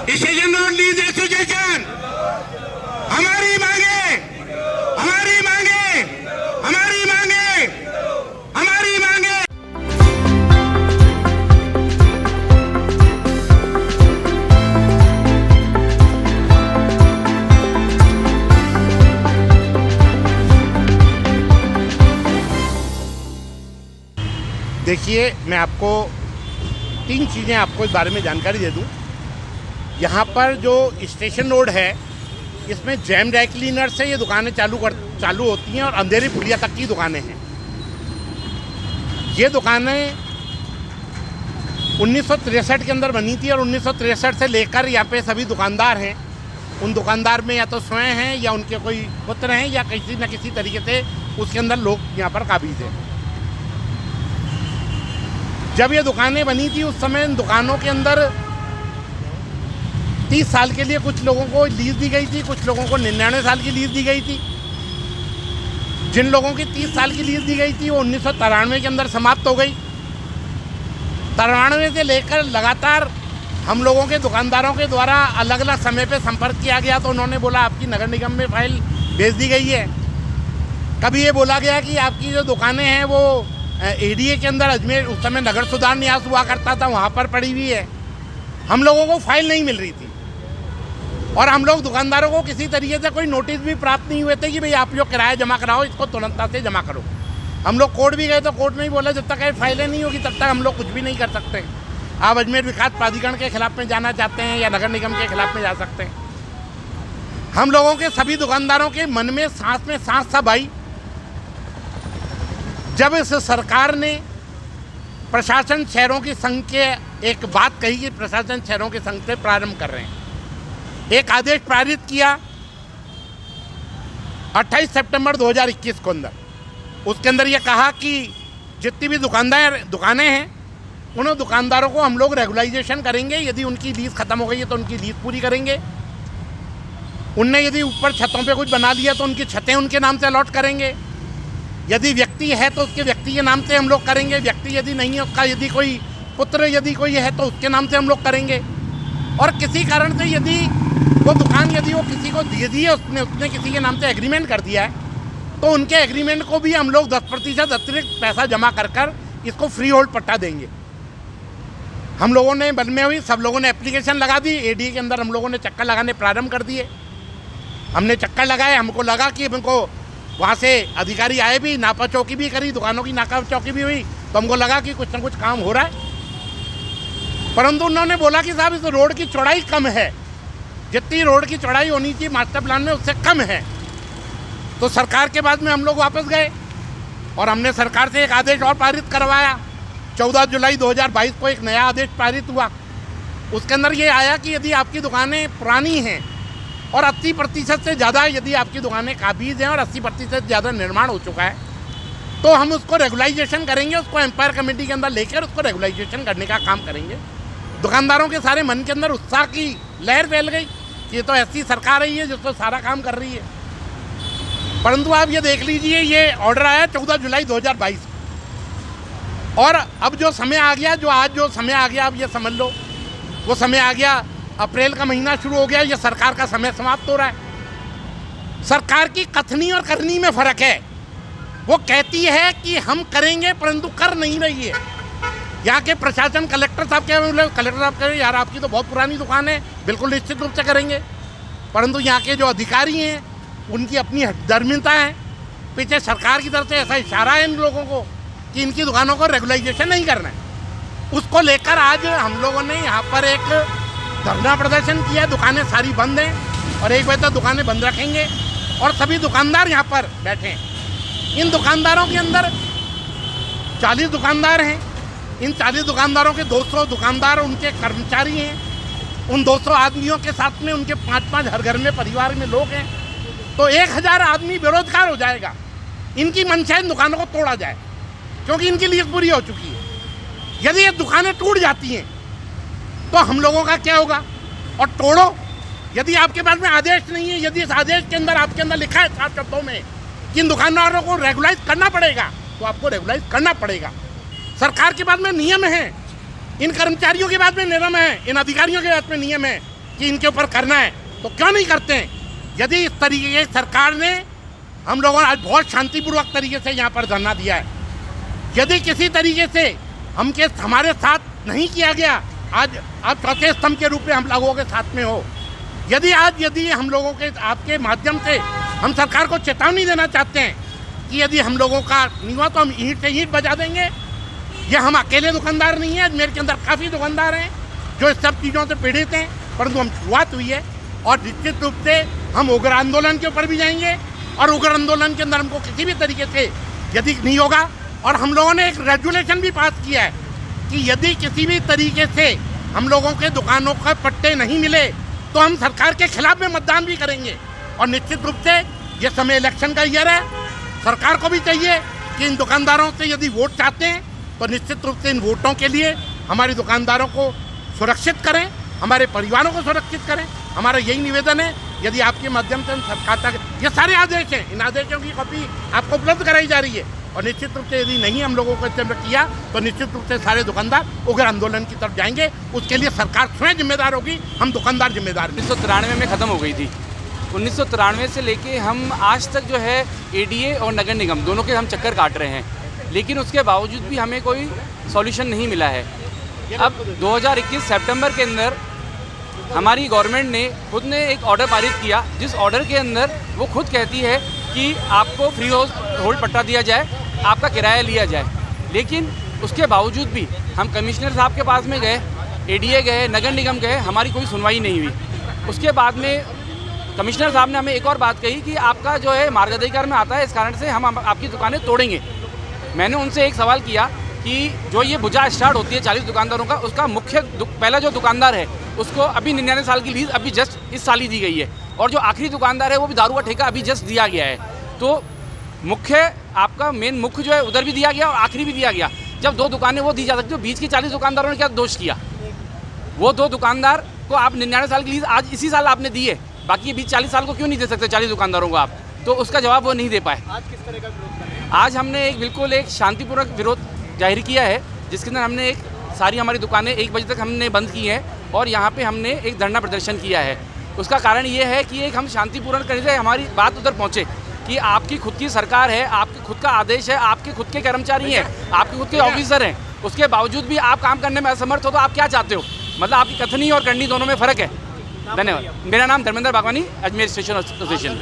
Station road lease association हमारी मांगे, हमारी मांगे, हमारी मांगे, हमारी मांगे। देखिए, मैं आपको 3 चीज़ें आपको इस बारे में जानकारी दे दूं। यहाँ पर जो स्टेशन रोड है, इसमें जैम ड्राई क्लीनर से ये दुकानें चालू होती हैं और अंधेरी पुलिया तक की दुकानें हैं। ये दुकानें 1963 के अंदर बनी थी और 1963 से लेकर यहाँ पे सभी दुकानदार हैं। उन दुकानदार में या तो स्वयं हैं या उनके कोई पुत्र हैं या किसी न किसी तरीके से उसके अंदर लोग यहाँ पर काबिज हैं। जब ये दुकानें बनी थी उस समय इन दुकानों के अंदर 30 साल के लिए कुछ लोगों को लीज दी गई थी, कुछ लोगों को 99 साल की लीज दी गई थी। जिन लोगों की 30 साल की लीज दी गई थी वो 1993 के अंदर समाप्त हो गई। 93 से लेकर लगातार हम लोगों के दुकानदारों के द्वारा अलग अलग समय पे संपर्क किया गया तो उन्होंने बोला आपकी नगर निगम में फाइल भेज दी गई है। कभी ये बोला गया कि आपकी जो दुकानें हैं वो एडीए के अंदर अजमेर उस समय नगर सुधार न्यास हुआ करता था, वहाँ पर पड़ी हुई है। हम लोगों को फाइल नहीं मिल रही थी और हम लोग दुकानदारों को किसी तरीके से कोई नोटिस भी प्राप्त नहीं हुए थे कि भाई आप जो किराया जमा कराओ इसको तुरंत से जमा करो। हम लोग कोर्ट भी गए तो कोर्ट में ही बोला जब तक फाइलें नहीं होगी तब तक हम लोग कुछ भी नहीं कर सकते। आप अजमेर विकास प्राधिकरण के खिलाफ में जाना चाहते हैं या नगर निगम के खिलाफ में जा सकते हैं। हम लोगों के सभी दुकानदारों के मन में सांस सब आई जब इस सरकार ने प्रशासन शहरों की संघ के एक बात कही कि प्रशासन शहरों के संघ से प्रारंभ कर रहे हैं। एक आदेश पारित किया 28 सितंबर 2021 को अंदर। उसके अंदर ये कहा कि जितनी भी दुकानें हैं उन दुकानदारों को हम लोग रेगुलाइजेशन करेंगे। यदि उनकी लीज खत्म हो गई है तो उनकी लीज पूरी करेंगे। उनने यदि ऊपर छतों पे कुछ बना लिया तो उनकी छतें उनके नाम से अलॉट करेंगे। यदि व्यक्ति है तो उसके व्यक्ति के नाम से हम लोग करेंगे। व्यक्ति यदि नहीं है उसका यदि कोई पुत्र यदि कोई है तो उसके नाम से हम लोग करेंगे। और किसी कारण से यदि वो दुकान यदि वो किसी को दे दी है उसने किसी के नाम से एग्रीमेंट कर दिया है तो उनके एग्रीमेंट को भी हम लोग 10% अतिरिक्त पैसा जमा कर इसको फ्री होल्ड पट्टा देंगे। हम लोगों ने बन में हुई सब लोगों ने एप्लीकेशन लगा दी। एडीए के अंदर हम लोगों ने चक्कर लगाने प्रारंभ कर दिए। हमने चक्कर लगाए, हमको लगा कि हमको वहाँ से अधिकारी आए भी, नापा चौकी भी करी, दुकानों की नाका चौकी भी हुई, तो हमको लगा कि कुछ ना कुछ काम हो रहा है। परंतु उन्होंने बोला कि साहब इस रोड की चौड़ाई कम है, जितनी रोड की चौड़ाई होनी चाहिए मास्टर प्लान में उससे कम है। तो सरकार के बाद में हम लोग वापस गए और हमने सरकार से एक आदेश और पारित करवाया। 14 जुलाई 2022 को एक नया आदेश पारित हुआ। उसके अंदर ये आया कि यदि आपकी दुकानें पुरानी हैं और 80% से ज़्यादा यदि आपकी दुकानें काबिज हैं और 80% से ज़्यादा निर्माण हो चुका है तो हम उसको रेगुलाइजेशन करेंगे। उसको एम्पायर कमेटी के अंदर लेकर उसको रेगुलाइजेशन करने का काम करेंगे। दुकानदारों के सारे मन के अंदर उत्साह की लहर फैल गई कि ये तो ऐसी सरकार रही है जिसको सारा काम कर रही है। परंतु आप ये देख लीजिए, ये ऑर्डर आया 14 जुलाई 2022 और अब जो समय आ गया, जो आज जो समय आ गया, अब ये समझ लो वो समय आ गया। अप्रैल का महीना शुरू हो गया, ये सरकार का समय समाप्त हो रहा है। सरकार की कथनी और करनी में फ़र्क है। वो कहती है कि हम करेंगे परंतु कर नहीं रही है। यहाँ के प्रशासन कलेक्टर साहब कह रहे यार आपकी तो बहुत पुरानी दुकान है, बिल्कुल निश्चित रूप से करेंगे। परंतु यहाँ के जो अधिकारी हैं उनकी अपनी धर्मिता है। पीछे सरकार की तरफ से ऐसा इशारा है इन लोगों को कि इनकी दुकानों को रेगुलाइजेशन नहीं करना है। उसको लेकर आज हम लोगों ने यहाँ पर एक धरना प्रदर्शन किया। दुकानें सारी बंद हैं और 1 बजे तक दुकानें बंद रखेंगे और सभी दुकानदार यहाँ पर बैठे हैं। इन दुकानदारों के अंदर 40 दुकानदार हैं। इन 40 दुकानदारों के 200 दुकानदार उनके कर्मचारी हैं। उन 200 आदमियों के साथ में उनके 5-5 हर घर में परिवार में लोग हैं, तो 1000 आदमी बेरोजगार हो जाएगा। इनकी मंशा इन दुकानों को तोड़ा जाए क्योंकि इनकी लीज पूरी हो चुकी है। यदि ये दुकानें टूट जाती हैं तो हम लोगों का क्या होगा? और तोड़ो, यदि आपके पास में आदेश नहीं है, यदि इस आदेश के अंदर आपके अंदर लिखा है 7 शब्दों में कि इन दुकानदारों को रेगुलाइज करना पड़ेगा तो आपको रेगुलाइज करना पड़ेगा। सरकार के पास में नियम है, इन कर्मचारियों के पास में नियम है, इन अधिकारियों के पास में नियम है कि इनके ऊपर करना है तो क्यों नहीं करते हैं। यदि इस तरीके की सरकार ने, हम लोगों ने आज बहुत शांतिपूर्वक तरीके से यहाँ पर धरना दिया है, यदि किसी तरीके से हमारे साथ नहीं किया गया, आज आप चौथे स्तंभ के रूप में हम लोगों के साथ में हो, यदि हम लोगों के आपके माध्यम से हम सरकार को चेतावनी देना चाहते हैं कि यदि हम लोगों का नहीं हुआ तो हम ईंट से ईंट बजा देंगे। ये हम अकेले दुकानदार नहीं हैं, मेरे के अंदर काफ़ी दुकानदार हैं जो इस सब चीज़ों से पीड़ित हैं, परंतु हम शुरुआत हुई है और निश्चित रूप से हम उग्र आंदोलन के ऊपर भी जाएंगे और उग्र आंदोलन के अंदर हमको किसी भी तरीके से यदि नहीं होगा, और हम लोगों ने एक रेजुलेशन भी पास किया है कि यदि किसी भी तरीके से हम लोगों के दुकानों का पट्टे नहीं मिले तो हम सरकार के खिलाफ में मतदान भी करेंगे। और निश्चित रूप से ये समय इलेक्शन का ईयर है, सरकार को भी चाहिए कि इन दुकानदारों से यदि वोट चाहते हैं तो निश्चित रूप से इन वोटों के लिए हमारे दुकानदारों को सुरक्षित करें, हमारे परिवारों को सुरक्षित करें। हमारा यही निवेदन है। यदि आपके माध्यम से हम सरकार तक ये सारे आदेश हैं, इन आदेशों की कॉपी आपको उपलब्ध कराई जा रही है, और निश्चित रूप से यदि नहीं हम लोगों को इस्तेमाल किया तो निश्चित रूप से सारे दुकानदार उग्र आंदोलन की तरफ जाएंगे। उसके लिए सरकार स्वयं जिम्मेदार होगी, हम दुकानदार जिम्मेदार नहीं। 1993 में ख़त्म हो गई थी। 1993 से लेके हम आज तक जो है एडीए और नगर निगम दोनों के हम चक्कर काट रहे हैं, लेकिन उसके बावजूद भी हमें कोई सॉल्यूशन नहीं मिला है। अब 2021 सितंबर के अंदर हमारी गवर्नमेंट ने खुद ने एक ऑर्डर पारित किया, जिस ऑर्डर के अंदर वो खुद कहती है कि आपको फ्री होल्ड पट्टा दिया जाए, आपका किराया लिया जाए। लेकिन उसके बावजूद भी हम कमिश्नर साहब के पास में गए, एडीए गए, नगर निगम गए, हमारी कोई सुनवाई नहीं हुई। उसके बाद में कमिश्नर साहब ने हमें एक और बात कही कि आपका जो है मार्गाधिकार में आता है, इस कारण से हम आपकी दुकानें तोड़ेंगे। मैंने उनसे एक सवाल किया कि जो ये बुझा स्टार्ट होती है 40 दुकानदारों का, उसका मुख्य पहला जो दुकानदार है उसको अभी 99 साल की लीज अभी जस्ट इस साल ही दी गई है, और जो आखिरी दुकानदार है वो भी दारू का ठेका अभी जस्ट दिया गया है। तो मुख्य आपका मेन मुख्य जो है उधर भी दिया गया और आखिरी भी दिया गया। जब दो दुकानें वो दी जा सकती है, बीच के 40 दुकानदारों ने क्या दोष किया? वो दो दुकानदार को आप 99 साल की लीज आज इसी साल आपने दी है, बाकी ये बीच 40 साल को क्यों नहीं दे सकते 40 दुकानदारों को आप? तो उसका जवाब वो नहीं दे पाए। आज किस तरह का विरोध? आज हमने बिल्कुल एक शांतिपूर्वक विरोध जाहिर किया है, जिसके अंदर हमने सारी हमारी दुकानें 1 बजे तक हमने बंद की हैं और यहाँ पे हमने एक धरना प्रदर्शन किया है। उसका कारण ये है कि एक हम शांतिपूर्ण करने से हमारी बात उधर पहुँचे कि आपकी खुद की सरकार है, आपके खुद का आदेश है, आपके खुद के कर्मचारी हैं, आपके खुद के ऑफिसर हैं, उसके बावजूद भी आप काम करने में असमर्थ हो तो आप क्या चाहते हो? मतलब आपकी कथनी और करनी दोनों में फ़र्क है। धन्यवाद। मेरा नाम धर्मेंद्र बागवानी, अजमेर स्टेशन एसोसिएशन।